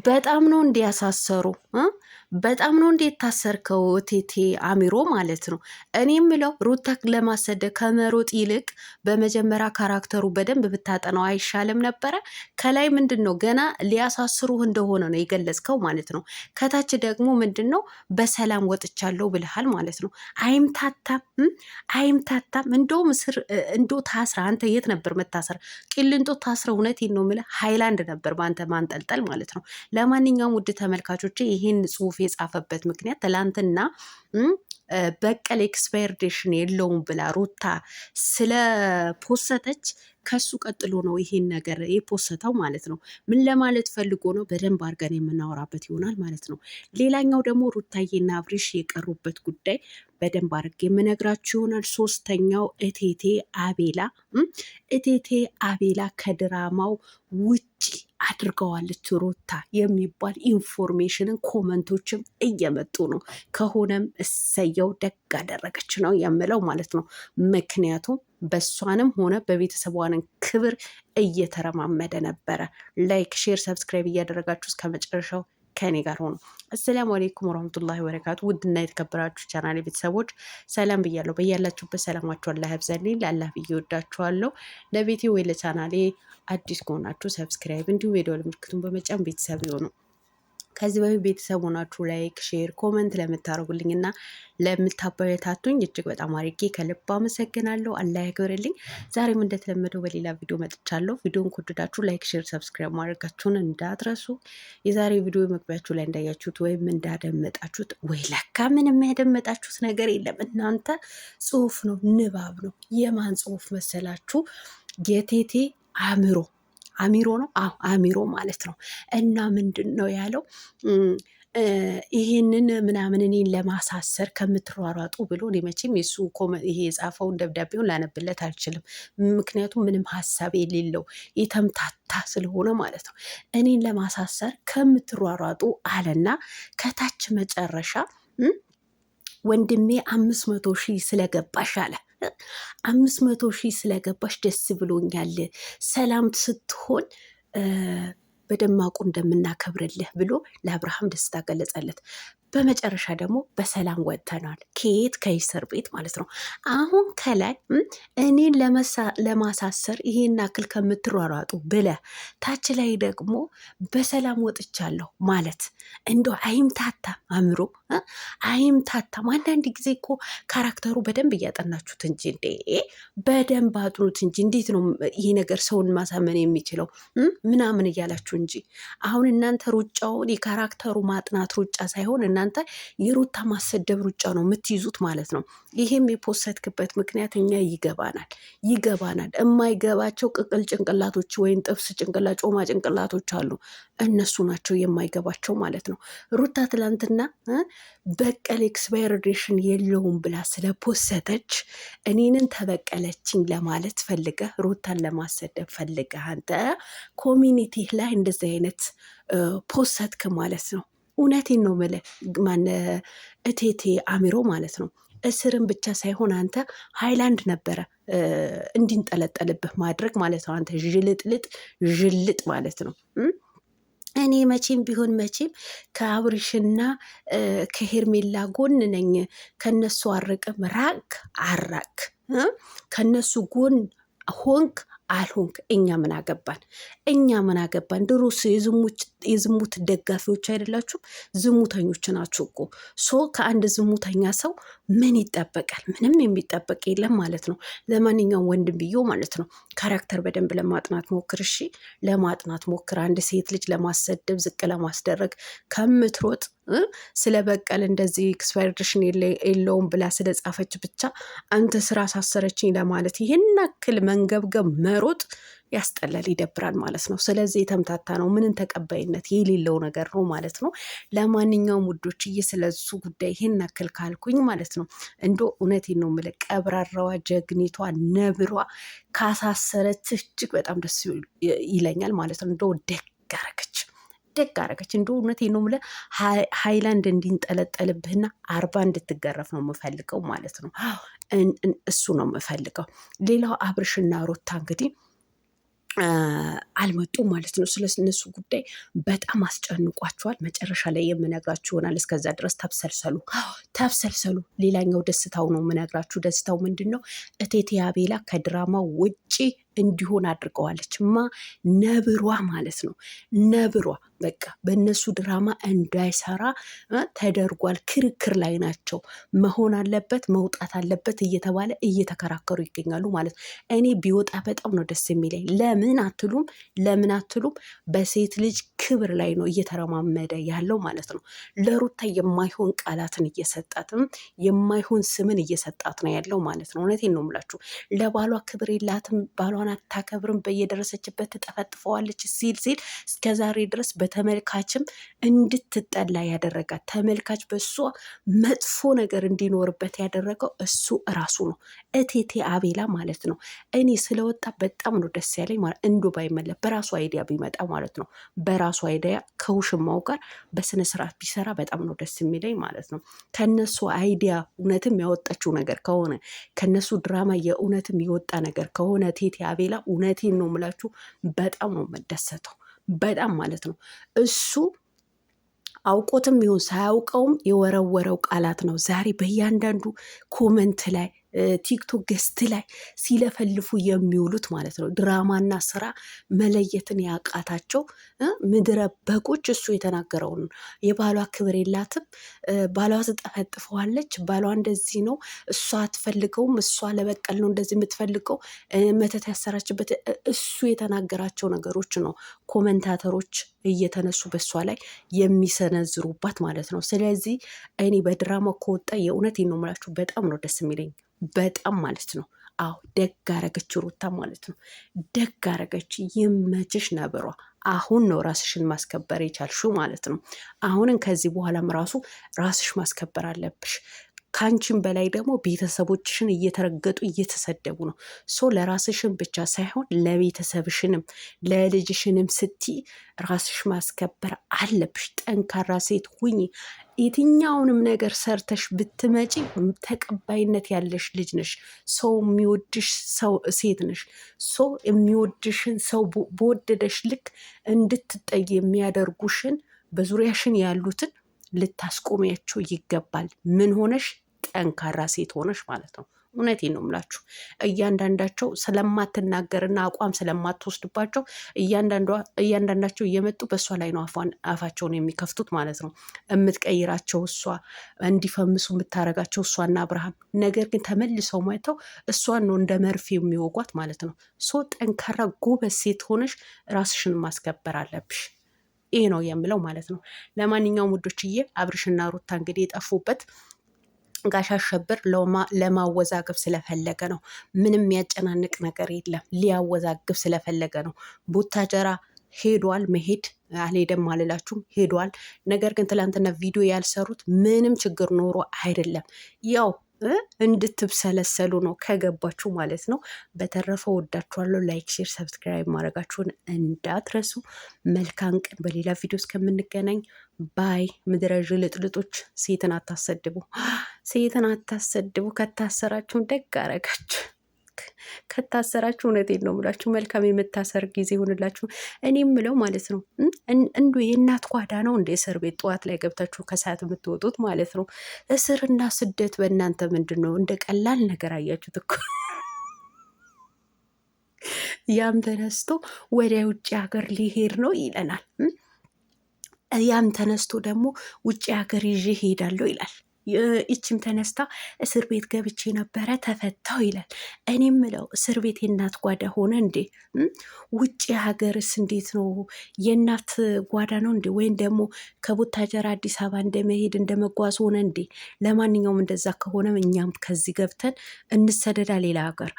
በጣም ነው እንዲያሳሰሩ በጣም ነው እንዲታሰርከው ቴቴ አሚሮ ማለት ነው። እኔ የምለው ሩታ ለማሰደግ ከመሮጥ ይልቅ በመጀመሪያ ካራክተሩ በደንብ ብታጠናው አይሻልም ነበረ? ከላይ ምንድን ነው ገና ሊያሳስሩህ እንደሆነ ነው የገለጽከው ማለት ነው። ከታች ደግሞ ምንድን ነው በሰላም ወጥቻለሁ ብልሃል ማለት ነው። አይምታታም እንደውም እንዶ ታስረ አንተ የት ነበር መታሰር? ቂሊንጦ ታስረ። እውነቴን ነው የምልህ ሃይላንድ ነበር በአንተ ማንጠልጠል ማለት ነው። ለማንኛውም ውድ ተመልካቾች ይህን ጽሁፍ የጻፈበት ምክንያት ትላንትና በቀል ኤክስፓየርዴሽን የለውም ብላ ሩታ ስለ ፖሰተች ከሱ ቀጥሎ ነው ይሄን ነገር የፖሰተው ማለት ነው። ምን ለማለት ፈልጎ ነው? በደንብ አድርገን የምናወራበት ይሆናል ማለት ነው። ሌላኛው ደግሞ ሩታዬና አብሪሽ የቀሩበት ጉዳይ በደንብ አድርጌ የምነግራችሁ ይሆናል። ሶስተኛው እቴቴ አቤላ ከድራማው ውጪ አድርገዋለች ሩታ የሚባል ኢንፎርሜሽንን ኮመንቶችም እየመጡ ነው። ከሆነም እሰየው ደግ አደረገች ነው የምለው ማለት ነው። ምክንያቱም በእሷንም ሆነ በቤተሰቧንን ክብር እየተረማመደ ነበረ። ላይክ፣ ሼር፣ ሰብስክራይብ እያደረጋችሁ እስከ መጨረሻው ከኔ ጋር ሆኑ። አሰላሙ አሌይኩም ወረህመቱላሂ ወበረካቱ። ውድና የተከበራችሁ ቻናሌ ቤተሰቦች ሰላም ብያለሁ። በያላችሁበት ሰላማችሁ አላህ ያብዛልኝ። ለአላህ ብዬ ወዳችኋለሁ። ለቤቴ ወይ ለቻናሌ አዲስ ከሆናችሁ ሰብስክራይብ እንዲሁም የደወል ምልክቱን በመጫን ቤተሰብ ይሆኑ። ከዚህ በፊት ቤተሰብ ሆናችሁ ላይክ፣ ሼር፣ ኮመንት ለምታደርጉልኝ እና ለምታበረታቱኝ እጅግ በጣም አድርጌ ከልብ አመሰግናለሁ። አላህ ያክብርልኝ። ዛሬም እንደተለመደው በሌላ ቪዲዮ መጥቻለሁ። ቪዲዮን ከወደዳችሁ ላይክ፣ ሼር፣ ሰብስክራይብ ማድረጋችሁን እንዳትረሱ። የዛሬ ቪዲዮ መግቢያችሁ ላይ እንዳያችሁት ወይም እንዳደመጣችሁት ወይ ለካ ምንም ያደመጣችሁት ነገር የለም እናንተ ጽሁፍ ነው ንባብ ነው። የማን ጽሁፍ መሰላችሁ? የቴቴ አሚሮ ነው። አዎ አሚሮ ማለት ነው። እና ምንድን ነው ያለው? ይህንን ምናምን እኔን ለማሳሰር ከምትሯሯጡ ብሎ እኔ መቼም የሱ ይሄ የጻፈውን ደብዳቤውን ላነብለት አልችልም። ምክንያቱም ምንም ሀሳብ የሌለው የተምታታ ስለሆነ ማለት ነው። እኔን ለማሳሰር ከምትሯሯጡ አለና ከታች መጨረሻ ወንድሜ 500,000 ስለገባሽ አለ። 500,000 ስለገባሽ ደስ ብሎኛል። ሰላም ስትሆን በደማቁ እንደምናከብርልህ ብሎ ለአብርሃም ደስታ ገለጸለት። በመጨረሻ ደግሞ በሰላም ወጥተናል። ከእስር ቤት ማለት ነው። አሁን ከላይ እኔን ለማሳሰር ይሄን አክል ከምትሯሯጡ ብለ ታች ላይ ደግሞ በሰላም ወጥቻለሁ ማለት እንደ አይምታታም? አእምሮ አይምታታም? አንዳንድ ጊዜ እኮ ካራክተሩ በደንብ እያጠናችሁት እንጂ በደንብ አጥኑት እንጂ እንዴት ነው ይሄ ነገር ሰውን ማሳመን የሚችለው ምናምን እያላችሁ እንጂ አሁን እናንተ ሩጫውን የካራክተሩ ማጥናት ሩጫ ሳይሆን እናንተ የሩታ ማሰደብ ሩጫ ነው የምትይዙት ማለት ነው። ይሄም የፖሰትክበት ምክንያት እኛ ይገባናል። የማይገባቸው ቅቅል ጭንቅላቶች ወይም ጥብስ ጭንቅላት፣ ጮማ ጭንቅላቶች አሉ። እነሱ ናቸው የማይገባቸው ማለት ነው። ሩታ ትላንትና በቀል ኤክስፓየርዴሽን የለውም ብላ ስለፖሰተች እኔንን ተበቀለችኝ ለማለት ፈልገህ ሩታን ለማሰደብ ፈልገህ አንተ ኮሚኒቲ ላይ እንደዚህ አይነት ፖሰትክ ማለት ነው። እውነቴን ነው የምልህ ማነ እቴቴ አሚሮ ማለት ነው። እስርን ብቻ ሳይሆን አንተ ሃይላንድ ነበረ እንዲንጠለጠልብህ ማድረግ ማለት ነው። አንተ ዥልጥ ማለት ነው። እኔ መቼም ቢሆን መቼም ከአብርሽና ከሄርሜላ ጎን ነኝ። ከነሱ አርቅም አራክ ከነሱ ጎን ሆንክ አልሆንክ እኛ ምን አገባን? ድሮስ የዝሙት ደጋፊዎች አይደላችሁ? ዝሙተኞች ናችሁ እኮ። ከአንድ ዝሙተኛ ሰው ምን ይጠበቃል? ምንም የሚጠበቅ የለም ማለት ነው። ለማንኛውም ወንድም ብዬ ማለት ነው ካራክተር በደንብ ለማጥናት ሞክር። እሺ ለማጥናት ሞክር። አንድ ሴት ልጅ ለማሰደብ ዝቅ ለማስደረግ ከምትሮጥ ስለ በቀል እንደዚህ ኤክስፓየርዴሽን የለውም ብላ ስለጻፈች ብቻ አንተ ስራ አሳሰረችኝ ለማለት ይህን ያክል መንገብገብ መሮጥ ያስጠላል፣ ይደብራል ማለት ነው። ስለዚህ የተምታታ ነው፣ ምንን ተቀባይነት የሌለው ነገር ነው ማለት ነው። ለማንኛውም ውዶችዬ ስለሱ ጉዳይ ይህን ያክል ካልኩኝ ማለት ነው እንዶ እውነቴን ነው የምልህ ቀብራራዋ ጀግኒቷ ነብሯ ካሳሰረች እጅግ በጣም ደስ ይለኛል ማለት ነው። እንዶ ደግ አረገች። እንደ እውነቴን ነው የምልህ ሃይላንድ እንዲንጠለጠልብህና 40 እንድትገረፍ ነው የምፈልገው ማለት ነው። እሱ ነው የምፈልገው። ሌላው አብርሽና ሩታ እንግዲህ አልመጡም ማለት ነው። ስለ እነሱ ጉዳይ በጣም አስጨንቋቸዋል። መጨረሻ ላይ የምነግራችሁ ይሆናል። እስከዛ ድረስ ተብሰልሰሉ ተብሰልሰሉ። ሌላኛው ደስታው ነው የምነግራችሁ። ደስታው ምንድን ነው? እቴቴ አቤላ ከድራማው ውጪ እንዲሆን አድርገዋለች። ነብሯ ማለት ነው። ነብሯ በቃ በእነሱ ድራማ እንዳይሰራ ተደርጓል። ክርክር ላይ ናቸው። መሆን አለበት መውጣት አለበት እየተባለ እየተከራከሩ ይገኛሉ ማለት ነው። እኔ ቢወጣ በጣም ነው ደስ የሚለኝ። ለምን አትሉም? ለምን አትሉም? በሴት ልጅ ክብር ላይ ነው እየተረማመደ ያለው ማለት ነው። ለሩታ የማይሆን ቃላትን እየሰጣትም የማይሆን ስምን እየሰጣት ነው ያለው ማለት ነው። እውነቴን ነው የምላችሁ። ለባሏ ክብር የላትም፣ ባሏን አታከብርም፣ በየደረሰችበት ትጠፈጥፈዋለች ሲል እስከዛሬ ድረስ በተመልካችም እንድትጠላ ያደረጋት ተመልካች በእሷ መጥፎ ነገር እንዲኖርበት ያደረገው እሱ እራሱ ነው። እቴቴ አቤላ ማለት ነው። እኔ ስለወጣ በጣም ነው ደስ ያለኝ ማለት እንዶ ባይመለስ በራሱ አይዲያ ቢመጣ ማለት ነው። በራሱ አይዲያ ከውሽማው ጋር በስነ ስርዓት ቢሰራ በጣም ነው ደስ የሚለኝ ማለት ነው። ከነሱ አይዲያ እውነትም ያወጣችው ነገር ከሆነ ከነሱ ድራማ የእውነትም የወጣ ነገር ከሆነ እቴቴ አቤላ እውነቴን ነው የምላችሁ በጣም ነው መደሰተው። በጣም ማለት ነው። እሱ አውቆትም ይሁን ሳያውቀውም የወረወረው ቃላት ነው ዛሬ በእያንዳንዱ ኮመንት ላይ ቲክቶክ ገስት ላይ ሲለፈልፉ የሚውሉት ማለት ነው። ድራማና ስራ መለየትን ያቃታቸው ምድረ በቆች እሱ የተናገረውን የባሏ ክብር የላትም፣ ባሏ ትጠፈጥፈዋለች፣ ባሏ እንደዚህ ነው፣ እሷ አትፈልገውም፣ እሷ ለበቀል ነው እንደዚህ የምትፈልገው፣ መተት ያሰራችበት እሱ የተናገራቸው ነገሮች ነው ኮመንታተሮች እየተነሱ በሷ ላይ የሚሰነዝሩባት ማለት ነው። ስለዚህ እኔ በድራማው ከወጣ የእውነቴን ነው የምላችሁ በጣም ነው ደስ የሚለኝ። በጣም ማለት ነው። አዎ ደግ አረገች ሩታ ማለት ነው። ደግ አረገች። ይመችሽ ነብሯ። አሁን ነው ራስሽን ማስከበር የቻልሽው ማለት ነው። አሁንን ከዚህ በኋላም ራስሽ ማስከበር አለብሽ። ከአንቺም በላይ ደግሞ ቤተሰቦችሽን እየተረገጡ እየተሰደቡ ነው። ለራስሽን ብቻ ሳይሆን ለቤተሰብሽንም ለልጅሽንም ስትይ ራስሽ ማስከበር አለብሽ። ጠንካራ ሴት ሁኚ። የትኛውንም ነገር ሰርተሽ ብትመጪ ተቀባይነት ያለሽ ልጅ ነሽ። ሰው የሚወድሽ ሴት ነሽ። ሰው የሚወድሽን ሰው በወደደሽ ልክ እንድትጠይ የሚያደርጉሽን በዙሪያሽን ያሉትን ልታስቆሚያቸው ይገባል። ምን ሆነሽ? ጠንካራ ሴት ሆነሽ ማለት ነው። እውነቴን ነው የምላችሁ። እያንዳንዳቸው ስለማትናገርና አቋም ስለማትወስድባቸው እያንዳንዳቸው እየመጡ በእሷ ላይ ነው አፋቸውን የሚከፍቱት ማለት ነው። የምትቀይራቸው እሷ፣ እንዲፈምሱ የምታረጋቸው እሷና አብርሃም። ነገር ግን ተመልሰው ማይተው እሷን ነው እንደ መርፌ የሚወጓት ማለት ነው። ጠንካራ ጎበዝ ሴት ሆነሽ ራስሽን ማስከበር አለብሽ። ይሄ ነው የምለው ማለት ነው። ለማንኛውም ውዶችዬ አብርሽና ሩታ እንግዲህ የጠፉበት ጋሽ አሸብር ለማወዛገብ ስለፈለገ ነው። ምንም የሚያጨናንቅ ነገር የለም። ሊያወዛግብ ስለፈለገ ነው። ቡታጀራ ሄዷል። መሄድ አልሄደም አልላችሁም፣ ሄዷል። ነገር ግን ትላንትና ቪዲዮ ያልሰሩት ምንም ችግር ኖሮ አይደለም፣ ያው እንድትብሰለሰሉ ነው ከገባችሁ ማለት ነው። በተረፈ ወዳችኋለሁ። ላይክ፣ ሼር፣ ሰብስክራይብ ማድረጋችሁን እንዳትረሱ። መልካም ቀን። በሌላ ቪዲዮ እስከምንገናኝ ባይ። ምድረ ዥልጥልጦች ሴትን አታሰድቡ፣ ሴትን አታሰድቡ። ከታሰራችሁን ደግ አረጋችሁ። ከታሰራችሁ እውነቴን ነው የምላችሁ መልካም የመታሰር ጊዜ ይሆንላችሁ። እኔ የምለው ማለት ነው እንዱ የእናት ጓዳ ነው እንደ እስር ቤት ጠዋት ላይ ገብታችሁ ከሰዓት የምትወጡት ማለት ነው። እስርና ስደት በእናንተ ምንድን ነው? እንደ ቀላል ነገር አያችሁት እኮ። ያም ተነስቶ ወደ ውጭ ሀገር ሊሄድ ነው ይለናል። ያም ተነስቶ ደግሞ ውጭ ሀገር ይዤ ሄዳለሁ ይላል። ይችም ተነስታ እስር ቤት ገብቼ ነበረ ተፈታው ይላል። እኔ ምለው እስር ቤት የእናት ጓዳ ሆነ እንዴ? ውጭ ሀገርስ እንዴት ነው? የእናት ጓዳ ነው እንዴ? ወይም ደግሞ ከቡታጀራ አዲስ አበባ እንደመሄድ እንደመጓዝ ሆነ እንዴ? ለማንኛውም እንደዛ ከሆነ እኛም ከዚህ ገብተን እንሰደዳ ሌላ ሀገር